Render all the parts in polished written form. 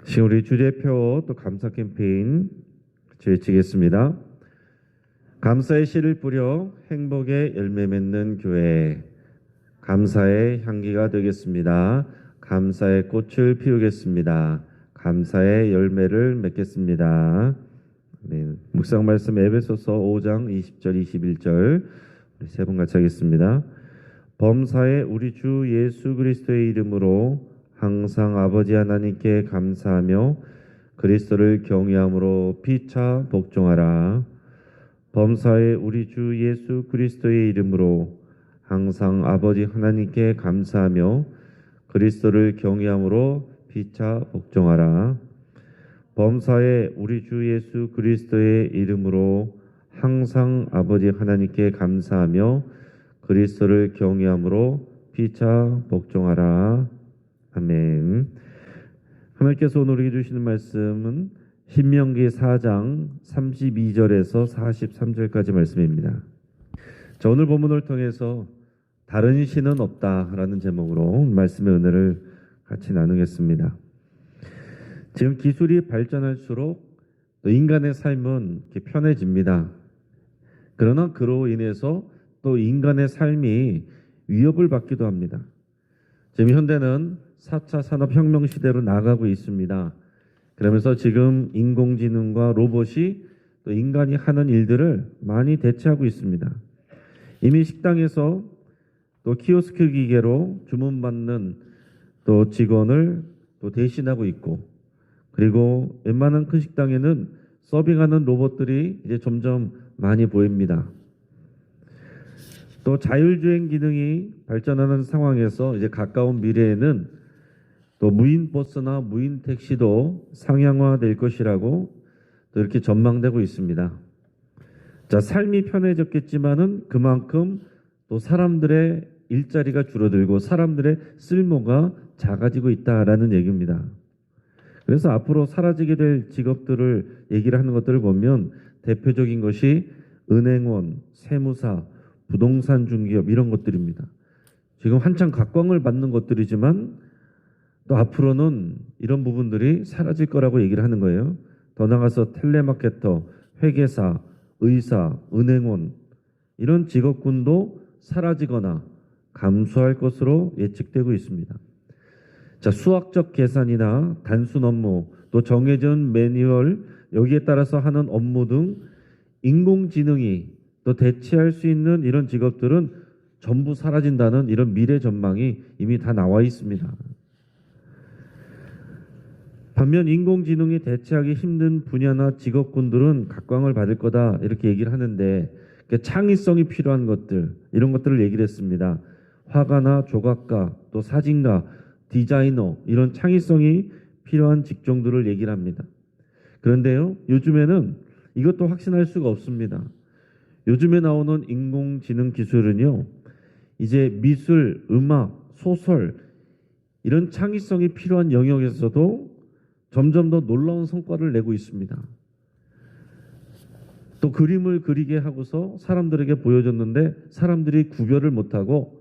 지금 우리 주제표 또 감사 캠페인 같이 외치겠습니다. 감사의 씨를 뿌려 행복의 열매 맺는 교회, 감사의 향기가 되겠습니다. 감사의 꽃을 피우겠습니다. 감사의 열매를 맺겠습니다. 네, 묵상 말씀 에베소서 5장 20절 21절 우리 세 번 같이 하겠습니다. 범사에 우리 주 예수 그리스도의 이름으로 항상 아버지 하나님께 감사하며 그리스도를 경외함으로 피차 복종하라. 범사에 우리 주 예수 그리스도의 이름으로 항상 아버지 하나님께 감사하며 그리스도를 경외함으로 피차 복종하라. 범사에 우리 주 예수 그리스도의 이름으로 항상 아버지 하나님께 감사하며 그리스도를 경외함으로 피차 복종하라. 아멘. 하나님께서 오늘 우리에게 주시는 말씀은 신명기 4장 32절에서 43절까지 말씀입니다. 자, 오늘 본문을 통해서 다른 신은 없다라는 제목으로 말씀의 은혜를 같이 나누겠습니다. 지금 기술이 발전할수록 또 인간의 삶은 이렇게 편해집니다. 그러나 그로 인해서 또 인간의 삶이 위협을 받기도 합니다. 지금 현대는 4차 산업혁명 시대로 나아가고 있습니다. 그러면서 지금 인공지능과 로봇이 또 인간이 하는 일들을 많이 대체하고 있습니다. 이미 식당에서 또 키오스크 기계로 주문받는 또 직원을 또 대신하고 있고, 그리고 웬만한 큰 식당에는 서빙하는 로봇들이 이제 점점 많이 보입니다. 또 자율주행 기능이 발전하는 상황에서 이제 가까운 미래에는 또 무인 버스나 무인 택시도 상향화될 것이라고 또 이렇게 전망되고 있습니다. 자, 삶이 편해졌겠지만은 그만큼 또 사람들의 일자리가 줄어들고 사람들의 쓸모가 작아지고 있다라는 얘기입니다. 그래서 앞으로 사라지게 될 직업들을 얘기를 하는 것들을 보면 대표적인 것이 은행원, 세무사, 부동산 중개업 이런 것들입니다. 지금 한창 각광을 받는 것들이지만 또 앞으로는 이런 부분들이 사라질 거라고 얘기를 하는 거예요. 더 나아가서 텔레마케터, 회계사, 의사, 은행원 이런 직업군도 사라지거나 감소할 것으로 예측되고 있습니다. 자, 수학적 계산이나 단순 업무, 또 정해진 매뉴얼 여기에 따라서 하는 업무 등 인공지능이 또 대체할 수 있는 이런 직업들은 전부 사라진다는 이런 미래 전망이 이미 다 나와 있습니다. 반면 인공지능이 대체하기 힘든 분야나 직업군들은 각광을 받을 거다 이렇게 얘기를 하는데, 창의성이 필요한 것들 이런 것들을 얘기를 했습니다. 화가나 조각가, 또 사진가, 디자이너 이런 창의성이 필요한 직종들을 얘기를 합니다. 그런데요, 요즘에는 이것도 확신할 수가 없습니다. 요즘에 나오는 인공지능 기술은요, 이제 미술, 음악, 소설 이런 창의성이 필요한 영역에서도 점점 더 놀라운 성과를 내고 있습니다. 또 그림을 그리게 하고서 사람들에게 보여줬는데 사람들이 구별을 못하고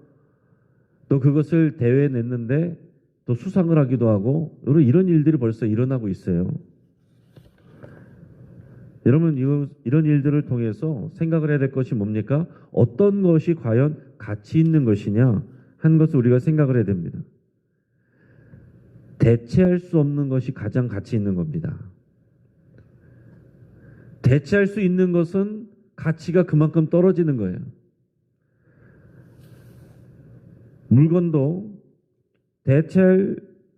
또 그것을 대회에 냈는데 또 수상을 하기도 하고 이런 일들이 벌써 일어나고 있어요. 여러분, 이런 일들을 통해서 생각을 해야 될 것이 뭡니까? 어떤 것이 과연 가치 있는 것이냐 하는 것을 우리가 생각을 해야 됩니다. 대체할 수 없는 것이 가장 가치 있는 겁니다. 대체할 수 있는 것은 가치가 그만큼 떨어지는 거예요. 물건도 대체할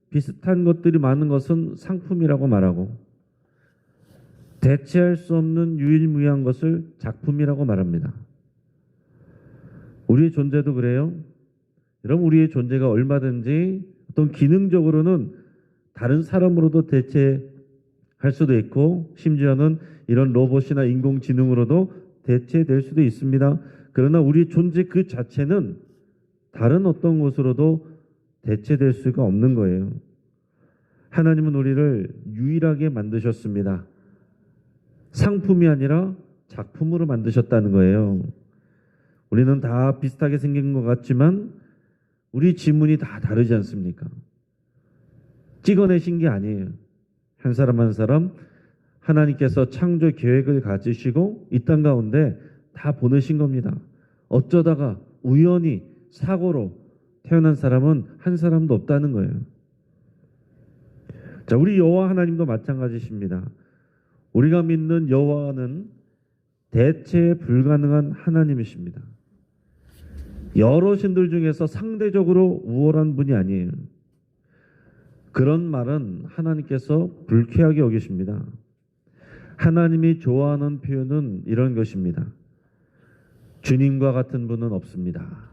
비슷한 것들이 많은 것은 상품이라고 말하고, 대체할 수 없는 유일무이한 것을 작품이라고 말합니다. 우리의 존재도 그래요. 여러분, 우리의 존재가 얼마든지 어떤 기능적으로는 다른 사람으로도 대체할 수도 있고, 심지어는 이런 로봇이나 인공지능으로도 대체될 수도 있습니다. 그러나 우리의 존재 그 자체는 다른 어떤 것으로도 대체될 수가 없는 거예요. 하나님은 우리를 유일하게 만드셨습니다. 상품이 아니라 작품으로 만드셨다는 거예요. 우리는 다 비슷하게 생긴 것 같지만 우리 지문이 다 다르지 않습니까? 찍어내신 게 아니에요. 한 사람 한 사람 하나님께서 창조 계획을 가지시고 이 땅 가운데 다 보내신 겁니다. 어쩌다가 우연히 사고로 태어난 사람은 한 사람도 없다는 거예요. 자, 우리 여호와 하나님도 마찬가지십니다. 우리가 믿는 여호와는 대체 불가능한 하나님이십니다. 여러 신들 중에서 상대적으로 우월한 분이 아니에요. 그런 말은 하나님께서 불쾌하게 여기십니다. 하나님이 좋아하는 표현은 이런 것입니다. 주님과 같은 분은 없습니다.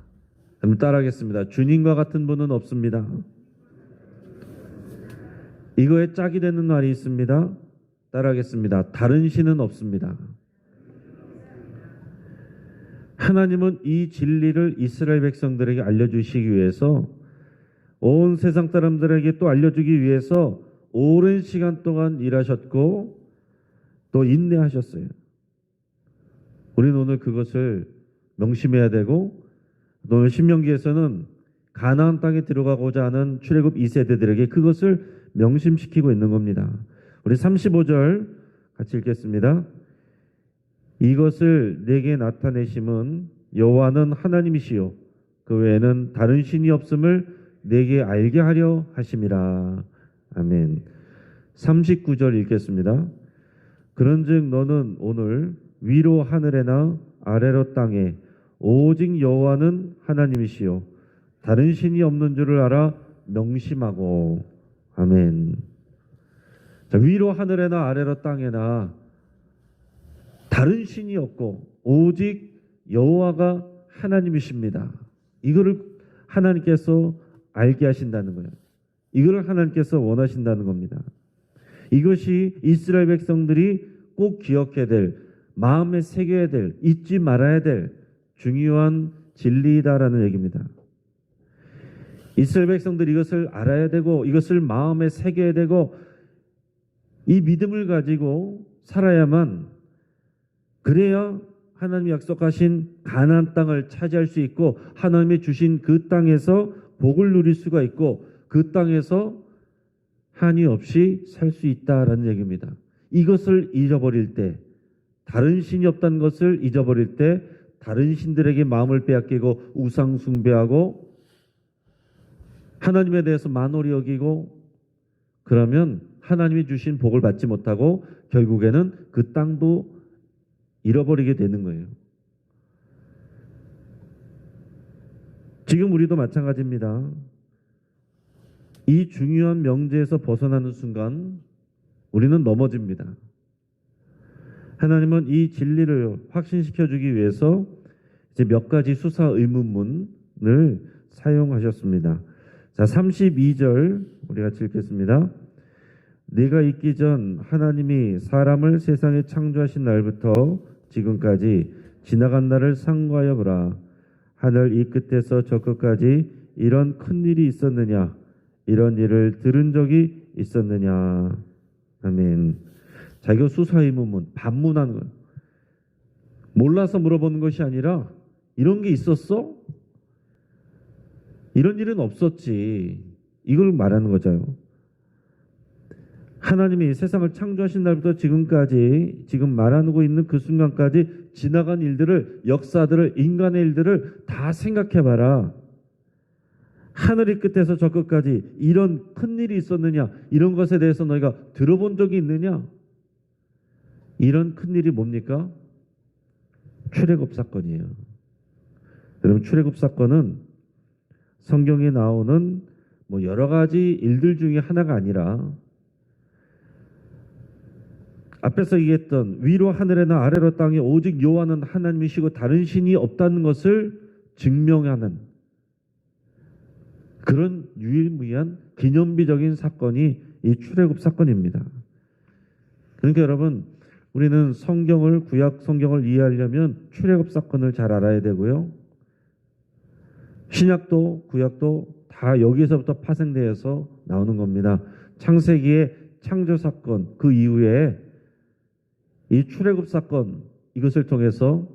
그럼 따라하겠습니다. 주님과 같은 분은 없습니다. 이거에 짝이 되는 말이 있습니다. 따라하겠습니다. 다른 신은 없습니다. 하나님은 이 진리를 이스라엘 백성들에게 알려주시기 위해서 온 세상 사람들에게 또 알려주기 위해서 오랜 시간 동안 일하셨고 또 인내하셨어요. 우리는 오늘 그것을 명심해야 되고 오늘 신명기에서는 가나안 땅에 들어가고자 하는 출애굽 2세대들에게 그것을 명심시키고 있는 겁니다. 우리 35절 같이 읽겠습니다. 이것을 내게 나타내심은 여호와는 하나님이시요 그 외에는 다른 신이 없음을 내게 알게 하려 하심이라. 아멘. 39절 읽겠습니다. 그런즉 너는 오늘 위로 하늘에나 아래로 땅에 오직 여호와는 하나님이시요 다른 신이 없는 줄을 알아 명심하고. 아멘. 자, 위로 하늘에나 아래로 땅에나 다른 신이 없고 오직 여호와가 하나님이십니다. 이거를 하나님께서 알게 하신다는 거예요. 이걸 하나님께서 원하신다는 겁니다. 이것이 이스라엘 백성들이 꼭 기억해야 될, 마음에 새겨야 될, 잊지 말아야 될 중요한 진리다라는 얘기입니다. 이스라엘 백성들이 이것을 알아야 되고 이것을 마음에 새겨야 되고 이 믿음을 가지고 살아야만, 그래야 하나님이 약속하신 가나안 땅을 차지할 수 있고 하나님이 주신 그 땅에서 복을 누릴 수가 있고 그 땅에서 한이 없이 살 수 있다라는 얘기입니다. 이것을 잊어버릴 때, 다른 신이 없다는 것을 잊어버릴 때 다른 신들에게 마음을 빼앗기고 우상 숭배하고 하나님에 대해서 만홀히 여기고 그러면 하나님이 주신 복을 받지 못하고 결국에는 그 땅도 잃어버리게 되는 거예요. 지금 우리도 마찬가지입니다. 이 중요한 명제에서 벗어나는 순간 우리는 넘어집니다. 하나님은 이 진리를 확신시켜주기 위해서 이제 몇 가지 수사 의문문을 사용하셨습니다. 자, 32절 우리 같이 읽겠습니다. 네가 있기 전 하나님이 사람을 세상에 창조하신 날부터 지금까지 지나간 날을 상고하여 보라. 하늘 이 끝에서 저 끝까지 이런 큰 일이 있었느냐? 이런 일을 들은 적이 있었느냐? 아멘. 자, 이거 수사의문문, 반문하는 거예요. 몰라서 물어보는 것이 아니라 이런 게 있었어? 이런 일은 없었지. 이걸 말하는 거죠. 하나님이 세상을 창조하신 날부터 지금까지, 지금 말하고 있는 그 순간까지 지나간 일들을, 역사들을, 인간의 일들을 다 생각해봐라. 하늘의 끝에서 저 끝까지 이런 큰 일이 있었느냐? 이런 것에 대해서 너희가 들어본 적이 있느냐? 이런 큰 일이 뭡니까? 출애굽 사건이에요. 여러분, 출애굽 사건은 성경에 나오는 여러 가지 일들 중에 하나가 아니라 앞에서 얘기했던 위로 하늘에나 아래로 땅에 오직 여호와는 하나님이시고 다른 신이 없다는 것을 증명하는 그런 유일무이한 기념비적인 사건이 이 출애굽 사건입니다. 그러니까 여러분, 우리는 성경을, 구약 성경을 이해하려면 출애굽 사건을 잘 알아야 되고요. 신약도 구약도 다 여기서부터 파생되어서 나오는 겁니다. 창세기의 창조 사건, 그 이후에 이 출애굽 사건, 이것을 통해서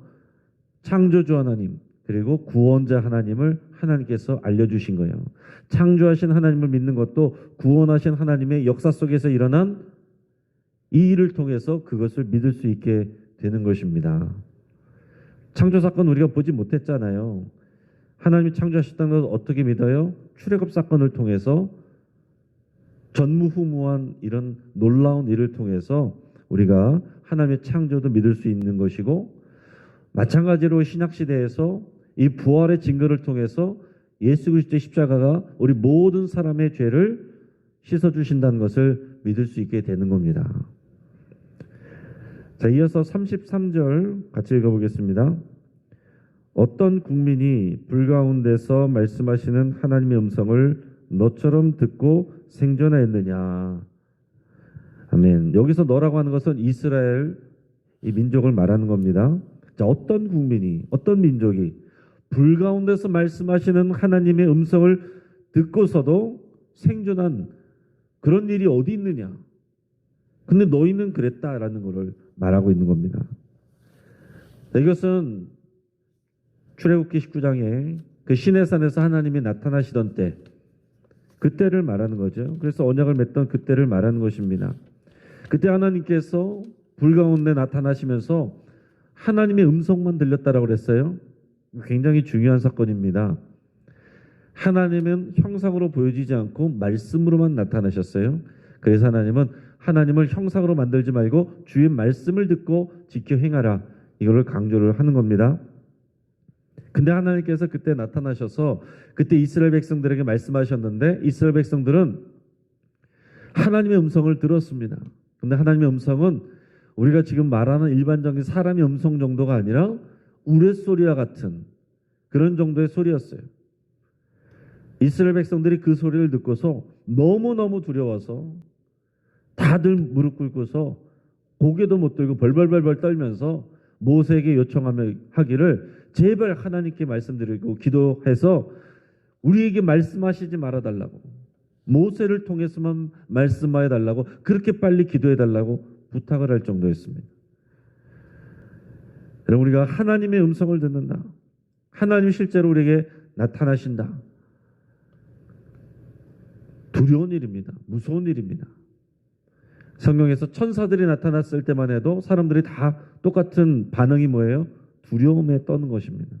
창조주 하나님 그리고 구원자 하나님을 하나님께서 알려주신 거예요. 창조하신 하나님을 믿는 것도 구원하신 하나님의 역사 속에서 일어난 이 일을 통해서 그것을 믿을 수 있게 되는 것입니다. 창조 사건 우리가 보지 못했잖아요. 하나님이 창조하셨다는 것을 어떻게 믿어요? 출애굽 사건을 통해서 전무후무한 이런 놀라운 일을 통해서 우리가 하나님의 창조도 믿을 수 있는 것이고, 마찬가지로 신약시대에서 이 부활의 증거를 통해서 예수 그리스도의 십자가가 우리 모든 사람의 죄를 씻어주신다는 것을 믿을 수 있게 되는 겁니다. 자, 이어서 33절 같이 읽어보겠습니다. 어떤 국민이 불 가운데서 말씀하시는 하나님의 음성을 너처럼 듣고 생존하였느냐. 아멘. 여기서 너라고 하는 것은 이스라엘 이 민족을 말하는 겁니다. 자, 어떤 국민이, 어떤 민족이 불 가운데서 말씀하시는 하나님의 음성을 듣고서도 생존한 그런 일이 어디 있느냐. 근데 너희는 그랬다라는 것을 말하고 있는 겁니다. 자, 이것은 출애굽기 19장에 그 시내산에서 하나님이 나타나시던 때, 그때를 말하는 거죠. 그래서 언약을 맺던 그때를 말하는 것입니다. 그때 하나님께서 불 가운데 나타나시면서 하나님의 음성만 들렸다라고 그랬어요. 굉장히 중요한 사건입니다. 하나님은 형상으로 보여지지 않고 말씀으로만 나타나셨어요. 그래서 하나님은 하나님을 형상으로 만들지 말고 주의 말씀을 듣고 지켜 행하라, 이거를 강조를 하는 겁니다. 근데 하나님께서 그때 나타나셔서 그때 이스라엘 백성들에게 말씀하셨는데, 이스라엘 백성들은 하나님의 음성을 들었습니다. 근데 하나님의 음성은 우리가 지금 말하는 일반적인 사람의 음성 정도가 아니라 우레소리와 같은 그런 정도의 소리였어요. 이스라엘 백성들이 그 소리를 듣고서 너무너무 두려워서 다들 무릎 꿇고서 고개도 못 들고 벌벌벌벌 떨면서 모세에게 요청하며 하기를, 제발 하나님께 말씀드리고 기도해서 우리에게 말씀하시지 말아달라고, 모세를 통해서만 말씀하여 달라고, 그렇게 빨리 기도해 달라고 부탁을 할 정도였습니다. 여러분, 우리가 하나님의 음성을 듣는다, 하나님이 실제로 우리에게 나타나신다, 두려운 일입니다. 무서운 일입니다. 성경에서 천사들이 나타났을 때만 해도 사람들이 다 똑같은 반응이 뭐예요? 두려움에 떠는 것입니다.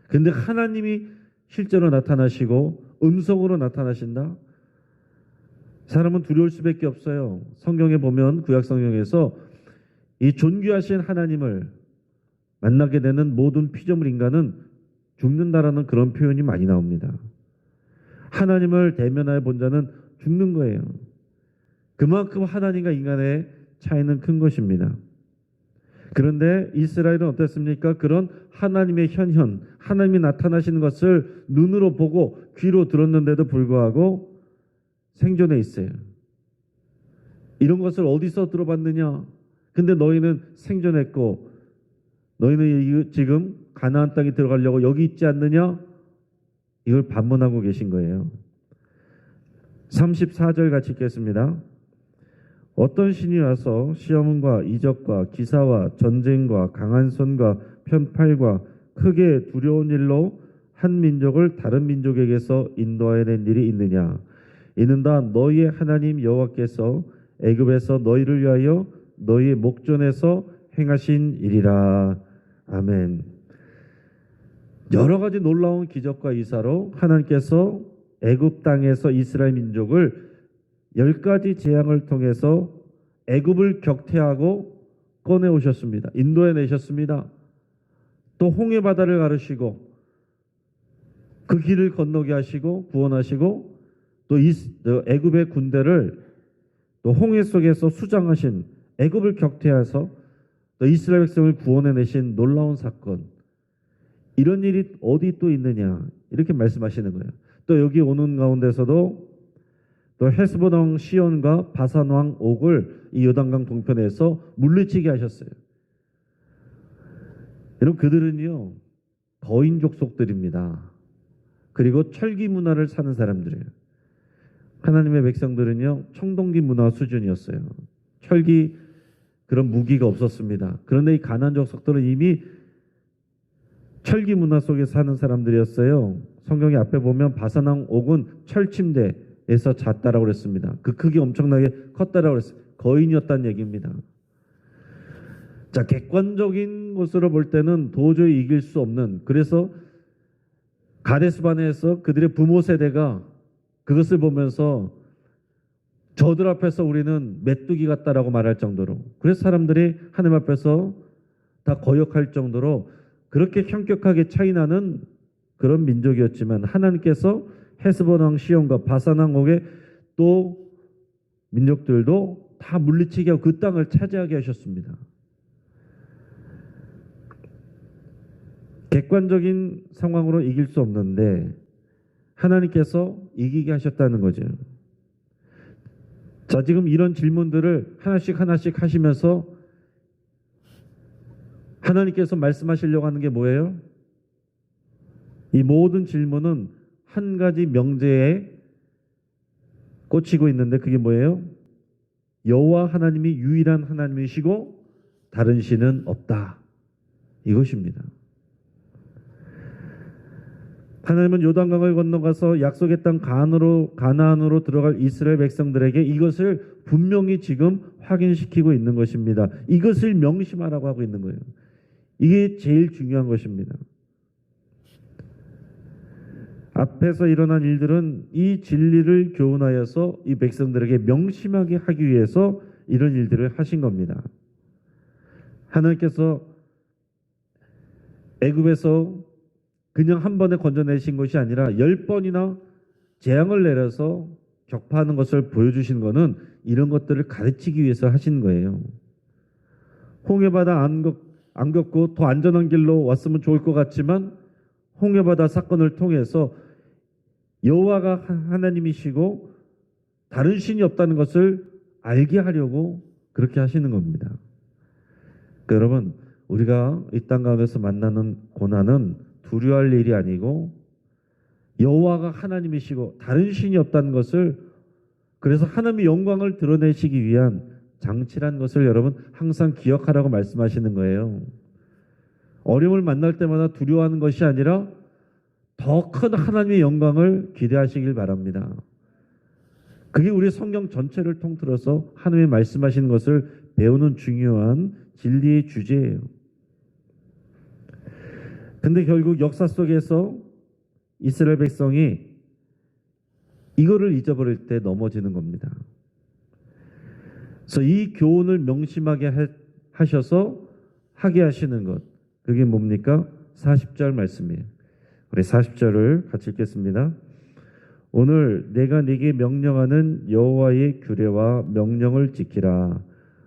그런데 하나님이 실제로 나타나시고 음성으로 나타나신다? 사람은 두려울 수밖에 없어요. 성경에 보면, 구약 성경에서 이 존귀하신 하나님을 만나게 되는 모든 피조물 인간은 죽는다라는 그런 표현이 많이 나옵니다. 하나님을 대면하여 본 자는 죽는 거예요. 그만큼 하나님과 인간의 차이는 큰 것입니다. 그런데 이스라엘은 어땠습니까? 그런 하나님의 현현, 하나님이 나타나시는 것을 눈으로 보고 귀로 들었는데도 불구하고 생존해 있어요. 이런 것을 어디서 들어봤느냐? 근데 너희는 생존했고, 너희는 지금 가나안 땅에 들어가려고 여기 있지 않느냐? 이걸 반문하고 계신 거예요. 34절 같이 읽겠습니다. 어떤 신이 와서 시험과 이적과 기사와 전쟁과 강한 손과 편팔과 크게 두려운 일로 한 민족을 다른 민족에게서 인도하여 낸 일이 있느냐? 이는 다 너희의 하나님 여호와께서 애굽에서 너희를 위하여 너희의 목전에서 행하신 일이라. 아멘. 여러 가지 놀라운 기적과 이사로 하나님께서 애굽 땅에서 이스라엘 민족을 10가지 재앙을 통해서 애굽을 격퇴하고 꺼내 오셨습니다. 인도해 내셨습니다. 또 홍해 바다를 가르시고 그 길을 건너게 하시고 구원하시고, 또 애굽의 군대를 또 홍해 속에서 수장하신, 애굽을 격퇴해서 또 이스라엘 백성을 구원해 내신 놀라운 사건, 이런 일이 어디 또 있느냐, 이렇게 말씀하시는 거예요. 또 여기 오는 가운데서도 또 헤스본 왕 시온과 바산 왕 옥을 이 요단강 동편에서 물리치게 하셨어요. 여러분, 그들은요 거인 족속들입니다. 그리고 철기 문화를 사는 사람들이에요. 하나님의 백성들은요 청동기 문화 수준이었어요. 철기 그런 무기가 없었습니다. 그런데 이 가나안 족속들은 이미 철기 문화 속에 사는 사람들이었어요. 성경의 앞에 보면 바산 왕 옥은 철침대에서 잤다라고 그랬습니다. 그 크기 엄청나게 컸다라고 그랬어요. 거인이었다는 얘기입니다. 자, 객관적인 것으로 볼 때는 도저히 이길 수 없는, 그래서 가데스바네에서 그들의 부모 세대가 그것을 보면서 저들 앞에서 우리는 메뚜기 같다라고 말할 정도로, 그래서 사람들이 하나님 앞에서 다 거역할 정도로 그렇게 현격하게 차이나는 그런 민족이었지만, 하나님께서 헤스본 왕 시온과 바산 왕 옥의 또 민족들도 다 물리치게 하고 그 땅을 차지하게 하셨습니다. 객관적인 상황으로 이길 수 없는데 하나님께서 이기게 하셨다는 거죠. 자, 지금 이런 질문들을 하나씩 하나씩 하시면서 하나님께서 말씀하시려고 하는 게 뭐예요? 이 모든 질문은 한 가지 명제에 꽂히고 있는데, 그게 뭐예요? 여호와 하나님이 유일한 하나님이시고 다른 신은 없다, 이것입니다. 하나님은 요단강을 건너가서 약속의 땅 가나안으로 들어갈 이스라엘 백성들에게 이것을 분명히 지금 확인시키고 있는 것입니다. 이것을 명심하라고 하고 있는 거예요. 이게 제일 중요한 것입니다. 앞에서 일어난 일들은 이 진리를 교훈하여서 이 백성들에게 명심하게 하기 위해서 이런 일들을 하신 겁니다. 하나님께서 애굽에서 그냥 한 번에 건져내신 것이 아니라 10번이나 재앙을 내려서 격파하는 것을 보여주신 것은 이런 것들을 가르치기 위해서 하신 거예요. 홍해바다 안 겪고 더 안전한 길로 왔으면 좋을 것 같지만 홍해바다 사건을 통해서 여호와가 하나님이시고 다른 신이 없다는 것을 알게 하려고 그렇게 하시는 겁니다. 그러니까 여러분, 우리가 이 땅 가운데서 만나는 고난은 두려워할 일이 아니고 여호와가 하나님이시고 다른 신이 없다는 것을, 그래서 하나님의 영광을 드러내시기 위한 장치란 것을 여러분 항상 기억하라고 말씀하시는 거예요. 어려움을 만날 때마다 두려워하는 것이 아니라 더 큰 하나님의 영광을 기대하시길 바랍니다. 그게 우리 성경 전체를 통틀어서 하나님의 말씀하시는 것을 배우는 중요한 진리의 주제예요. 근데 결국 역사 속에서 이스라엘 백성이 이거를 잊어버릴 때 넘어지는 겁니다. 그래서 이 교훈을 명심하게 하셔서 하게 하시는 것, 그게 뭡니까? 40절 말씀이에요. 우리 40절을 같이 읽겠습니다. 오늘 내가 네게 명령하는 여호와의 규례와 명령을 지키라.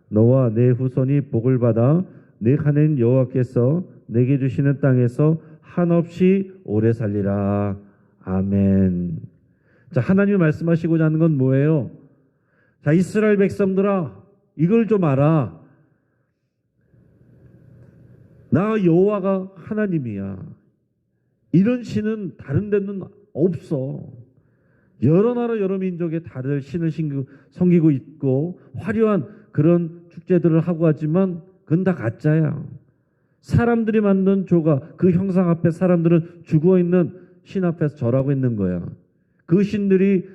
너와 내 후손이 복을 받아 내 하나님 여호와께서 내게 주시는 땅에서 한없이 오래 살리라. 아멘. 자, 하나님이 말씀하시고자 하는 건 뭐예요? 자, 이스라엘 백성들아, 이걸 좀 알아. 나 여호와가 하나님이야. 이런 신은 다른 데는 없어. 여러 나라 여러 민족의 다른 신을 섬기고 있고 화려한 그런 축제들을 하고 하지만 그건 다 가짜야. 사람들이 만든 조가, 그 형상 앞에 사람들은 죽어있는 신 앞에서 절하고 있는 거야. 그 신들이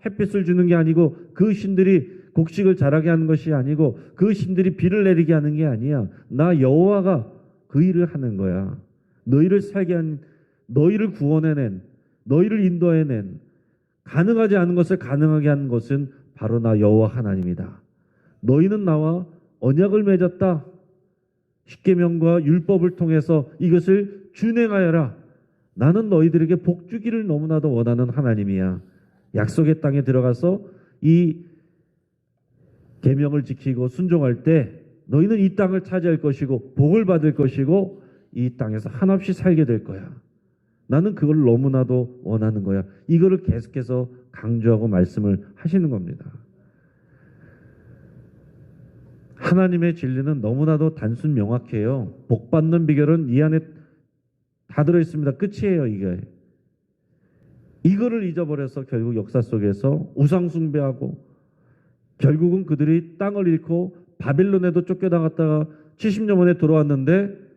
햇빛을 주는 게 아니고, 그 신들이 곡식을 자라게 하는 것이 아니고, 그 신들이 비를 내리게 하는 게 아니야. 나 여호와가 그 일을 하는 거야. 너희를 살게 한, 너희를 구원해낸, 너희를 인도해낸, 가능하지 않은 것을 가능하게 하는 것은 바로 나 여호와 하나님이다. 너희는 나와 언약을 맺었다. 십계명과 율법을 통해서 이것을 준행하여라. 나는 너희들에게 복 주기를 너무나도 원하는 하나님이야. 약속의 땅에 들어가서 이 계명을 지키고 순종할 때 너희는 이 땅을 차지할 것이고 복을 받을 것이고 이 땅에서 한없이 살게 될 거야. 나는 그걸 너무나도 원하는 거야. 이거를 계속해서 강조하고 말씀을 하시는 겁니다. 하나님의 진리는 너무나도 단순 명확해요. 복 받는 비결은 이 안에 다 들어있습니다. 끝이에요, 이게. 이거를 잊어버려서 결국 역사 속에서 우상 숭배하고 결국은 그들이 땅을 잃고 바빌론에도 쫓겨나갔다가 70년 만에 돌아왔는데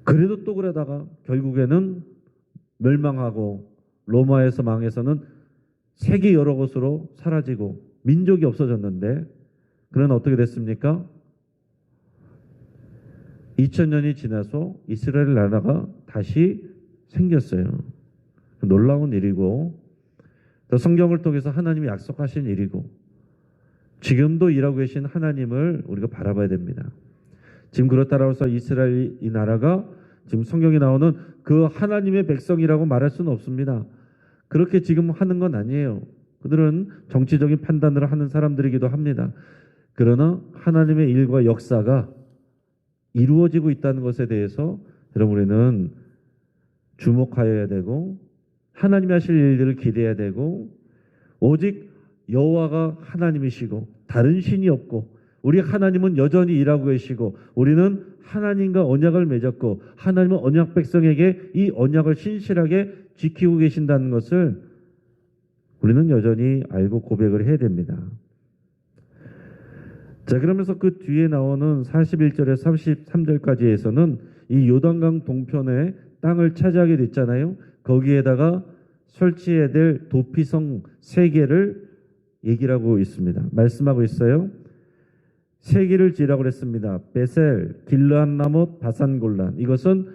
그래도 또 그러다가 결국에는 멸망하고 로마에서 망해서는 세계 여러 곳으로 사라지고 민족이 없어졌는데 그러나 어떻게 됐습니까? 2000년이 지나서 이스라엘 나라가 다시 생겼어요. 놀라운 일이고 또 성경을 통해서 하나님이 약속하신 일이고 지금도 일하고 계신 하나님을 우리가 바라봐야 됩니다. 지금 그렇다고 해서 이스라엘 이 나라가 지금 성경에 나오는 그 하나님의 백성이라고 말할 수는 없습니다. 그렇게 지금 하는 건 아니에요. 그들은 정치적인 판단을 하는 사람들이기도 합니다. 그러나 하나님의 일과 역사가 이루어지고 있다는 것에 대해서 여러분 우리는 주목하여야 되고 하나님이 하실 일들을 기대해야 되고 오직 여호와가 하나님이시고 다른 신이 없고 우리 하나님은 여전히 일하고 계시고 우리는 하나님과 언약을 맺었고 하나님은 언약 백성에게 이 언약을 신실하게 지키고 계신다는 것을 우리는 여전히 알고 고백을 해야 됩니다. 자, 그러면서 그 뒤에 나오는 41절에서 33절까지에서는 이 요단강 동편의 땅을 차지하게 됐잖아요. 거기에다가 설치해야 될 도피성 3개를 얘기를 하고 있습니다. 말씀하고 있어요. 3개를 지으라고 했습니다. 베셀, 길르앗라못, 바산골란. 이것은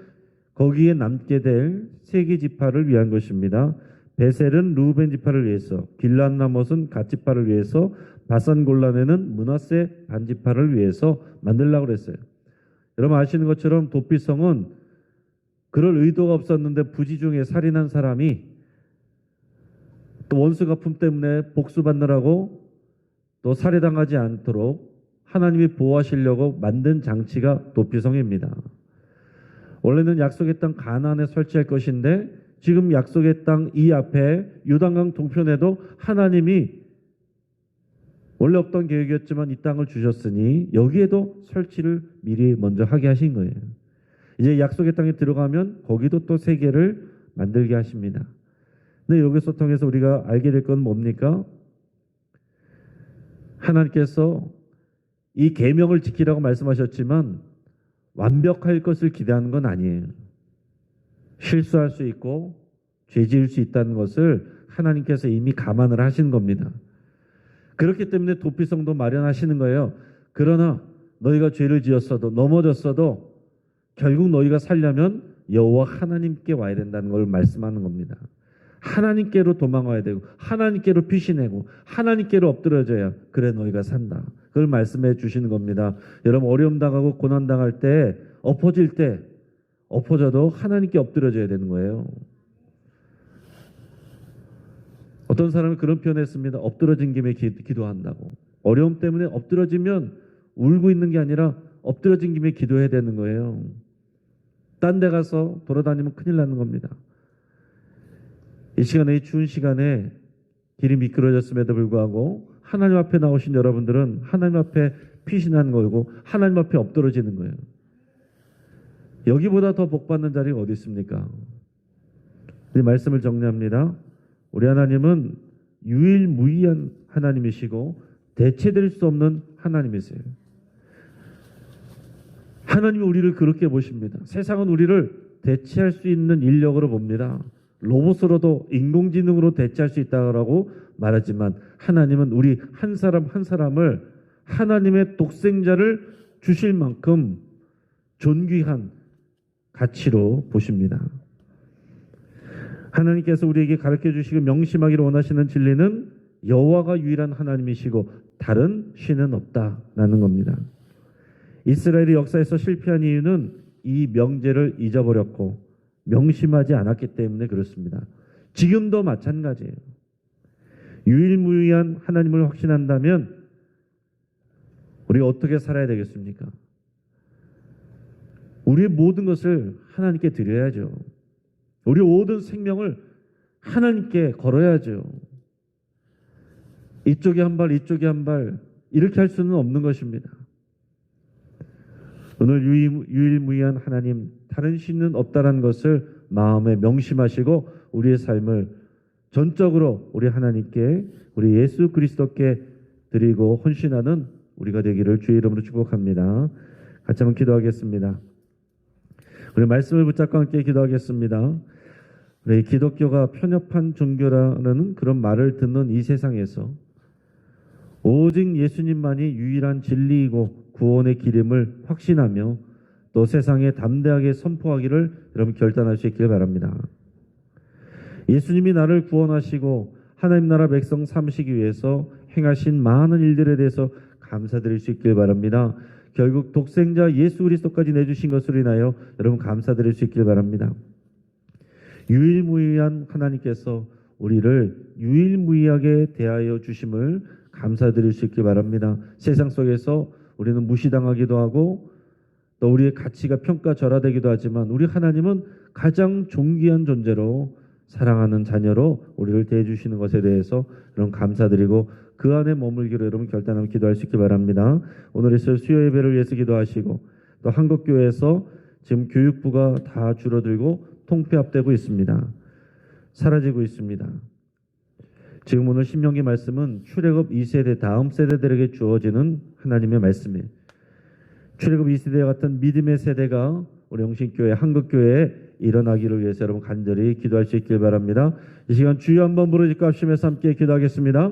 거기에 남게 될 3개 지파를 위한 것입니다. 베셀은 루벤 지파를 위해서, 길르앗라못은 갓 지파를 위해서, 바산골란에는 므낫세 반 지파를 위해서 만들려고 그랬어요. 여러분 아시는 것처럼 도피성은 그럴 의도가 없었는데 부지 중에 살인한 사람이 또 원수 갚음 때문에 복수받느라고 또 살해당하지 않도록 하나님이 보호하시려고 만든 장치가 도피성입니다. 원래는 약속의 땅 가나안에 설치할 것인데 지금 약속의 땅 이 앞에 요단강 동편에도 하나님이 원래 없던 계획이었지만 이 땅을 주셨으니 여기에도 설치를 미리 먼저 하게 하신 거예요. 이제 약속의 땅에 들어가면 거기도 또 3개를 만들게 하십니다. 근데 여기서 통해서 우리가 알게 될 건 뭡니까? 하나님께서 이 계명을 지키라고 말씀하셨지만 완벽할 것을 기대하는 건 아니에요. 실수할 수 있고 죄 지을 수 있다는 것을 하나님께서 이미 감안을 하신 겁니다. 그렇기 때문에 도피성도 마련하시는 거예요. 그러나 너희가 죄를 지었어도 넘어졌어도 결국 너희가 살려면 여호와 하나님께 와야 된다는 걸 말씀하는 겁니다. 하나님께로 도망와야 되고 하나님께로 피신하고 하나님께로 엎드려져야 그래 너희가 산다. 그걸 말씀해 주시는 겁니다. 여러분 어려움 당하고 고난 당할 때 엎어질 때 엎어져도 하나님께 엎드려져야 되는 거예요. 어떤 사람은 그런 표현했습니다. 엎드러진 김에 기도한다고. 어려움 때문에 엎드러지면 울고 있는 게 아니라 엎드러진 김에 기도해야 되는 거예요. 딴 데 가서 돌아다니면 큰일 나는 겁니다. 이 시간에 이 추운 시간에 길이 미끄러졌음에도 불구하고 하나님 앞에 나오신 여러분들은 하나님 앞에 피신하는 거고 하나님 앞에 엎드러지는 거예요. 여기보다 더 복받는 자리가 어디 있습니까? 이 말씀을 정리합니다. 우리 하나님은 유일무이한 하나님이시고 대체될 수 없는 하나님이세요. 하나님이 우리를 그렇게 보십니다. 세상은 우리를 대체할 수 있는 인력으로 봅니다. 로봇으로도 인공지능으로 대체할 수 있다고 말하지만 하나님은 우리 한 사람 한 사람을 하나님의 독생자를 주실 만큼 존귀한 가치로 보십니다. 하나님께서 우리에게 가르쳐 주시고 명심하기를 원하시는 진리는 여호와가 유일한 하나님이시고 다른 신은 없다라는 겁니다. 이스라엘이 역사에서 실패한 이유는 이 명제를 잊어버렸고 명심하지 않았기 때문에 그렇습니다. 지금도 마찬가지예요. 유일무이한 하나님을 확신한다면 우리가 어떻게 살아야 되겠습니까? 우리의 모든 것을 하나님께 드려야죠. 우리의 모든 생명을 하나님께 걸어야죠. 이쪽에 한 발, 이쪽에 한 발 이렇게 할 수는 없는 것입니다. 오늘 유일무이한 하나님, 다른 신은 없다는 것을 마음에 명심하시고 우리의 삶을 전적으로 우리 하나님께, 우리 예수 그리스도께 드리고 헌신하는 우리가 되기를 주의 이름으로 축복합니다. 같이 한번 기도하겠습니다. 우리 말씀을 붙잡고 함께 기도하겠습니다. 우리 기독교가 편협한 종교라는 그런 말을 듣는 이 세상에서 오직 예수님만이 유일한 진리이고 구원의 길임을 확신하며 또 세상에 담대하게 선포하기를 여러분 결단할 수 있길 바랍니다. 예수님이 나를 구원하시고 하나님 나라 백성 삼으시기 위해서 행하신 많은 일들에 대해서 감사드릴 수 있길 바랍니다. 결국 독생자 예수 그리스도까지 내주신 것으로 인하여 여러분 감사드릴 수 있길 바랍니다. 유일무이한 하나님께서 우리를 유일무이하게 대하여 주심을 감사드릴 수 있길 바랍니다. 세상 속에서 우리는 무시당하기도 하고 또 우리의 가치가 평가절하되기도 하지만 우리 하나님은 가장 존귀한 존재로 사랑하는 자녀로 우리를 대해주시는 것에 대해서 여러분 감사드리고 그 안에 머물기로 여러분 결단하며 기도할 수 있길 바랍니다. 오늘 있을 수요 예배를 위해서 기도하시고 또 한국교회에서 지금 교육부가 다 줄어들고 통폐합되고 있습니다. 사라지고 있습니다. 지금 오늘 신명기 말씀은 출애굽 2세대 다음 세대들에게 주어지는 하나님의 말씀이에요. 출애굽 2세대 같은 믿음의 세대가 우리 영신교회 한국교회에 일어나기를 위해서 여러분 간절히 기도할 수 있길 바랍니다. 이 시간 주여 한번 부르짖고 합심해서 함께 기도하겠습니다.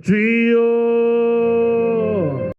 주여